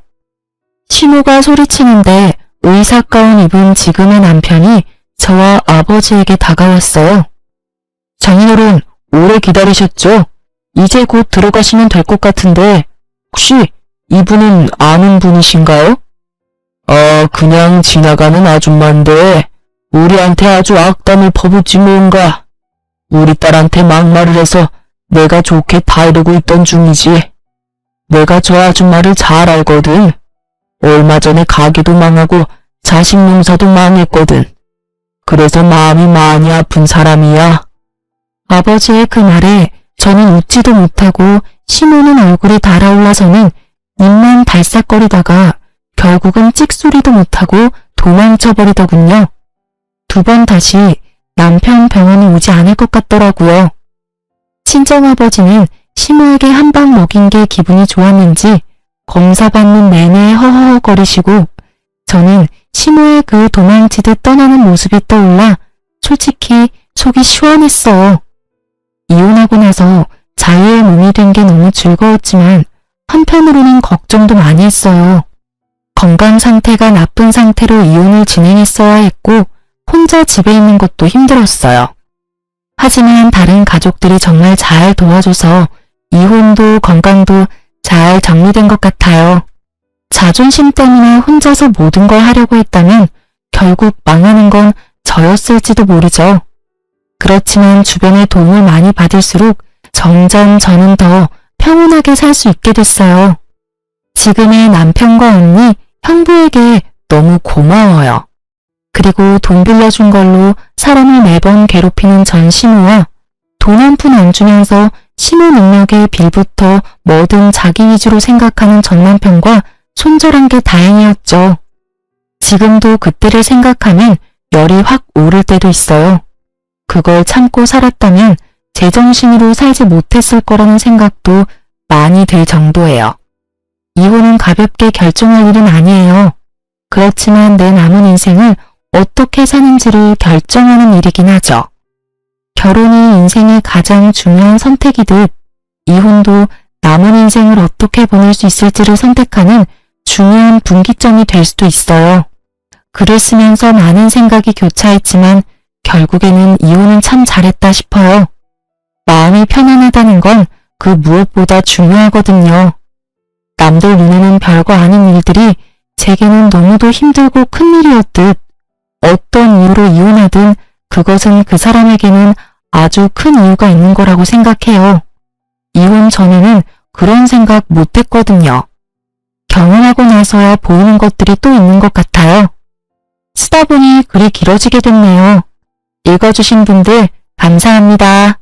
시모가 소리치는데 의사 가운 입은 지금의 남편이 저와 아버지에게 다가왔어요. 장인어른, 오래 기다리셨죠? 이제 곧 들어가시면 될 것 같은데 혹시 이분은 아는 분이신가요? 그냥 지나가는 아줌마인데 우리한테 아주 악담을 퍼붓지 뭔가. 우리 딸한테 막말을 해서 내가 좋게 다루고 있던 중이지. 내가 저 아줌마를 잘 알거든. 얼마 전에 가게도 망하고 자식 농사도 망했거든. 그래서 마음이 많이 아픈 사람이야. 아버지의 그 말에 저는 웃지도 못하고 시모는 얼굴이 달아올라서는 입만 발싹거리다가 결국은 찍소리도 못하고 도망쳐버리더군요. 2번 다시 남편 병원에 오지 않을 것 같더라고요. 친정아버지는 시모에게 한 방 먹인 게 기분이 좋았는지 검사받는 내내 허허거리시고 저는 시모의 그 도망치듯 떠나는 모습이 떠올라 솔직히 속이 시원했어. 이혼하고 나서 자유의 몸이 된 게 너무 즐거웠지만 한편으로는 걱정도 많이 했어요. 건강 상태가 나쁜 상태로 이혼을 진행했어야 했고 혼자 집에 있는 것도 힘들었어요. 하지만 다른 가족들이 정말 잘 도와줘서 이혼도 건강도 잘 정리된 것 같아요. 자존심 때문에 혼자서 모든 걸 하려고 했다면 결국 망하는 건 저였을지도 모르죠. 그렇지만 주변의 도움을 많이 받을수록 점점 저는 더 평온하게 살 수 있게 됐어요. 지금의 남편과 언니, 형부에게 너무 고마워요. 그리고 돈 빌려준 걸로 사람을 매번 괴롭히는 전 시모와 돈 한 푼 안 주면서 시모 능력의 빌부터 뭐든 자기 위주로 생각하는 전 남편과 손절한 게 다행이었죠. 지금도 그때를 생각하면 열이 확 오를 때도 있어요. 그걸 참고 살았다면 제정신으로 살지 못했을 거라는 생각도 많이 들 정도예요. 이혼은 가볍게 결정할 일은 아니에요. 그렇지만 내 남은 인생을 어떻게 사는지를 결정하는 일이긴 하죠. 결혼이 인생의 가장 중요한 선택이듯 이혼도 남은 인생을 어떻게 보낼 수 있을지를 선택하는 중요한 분기점이 될 수도 있어요. 글을 쓰면서 많은 생각이 교차했지만 결국에는 이혼은 참 잘했다 싶어요. 마음이 편안하다는 건 그 무엇보다 중요하거든요. 남들 눈에는 별거 아닌 일들이 제게는 너무도 힘들고 큰일이었듯 어떤 이유로 이혼하든 그것은 그 사람에게는 아주 큰 이유가 있는 거라고 생각해요. 이혼 전에는 그런 생각 못했거든요. 경험하고 나서야 보이는 것들이 또 있는 것 같아요. 쓰다 보니 글이 길어지게 됐네요. 읽어주신 분들 감사합니다.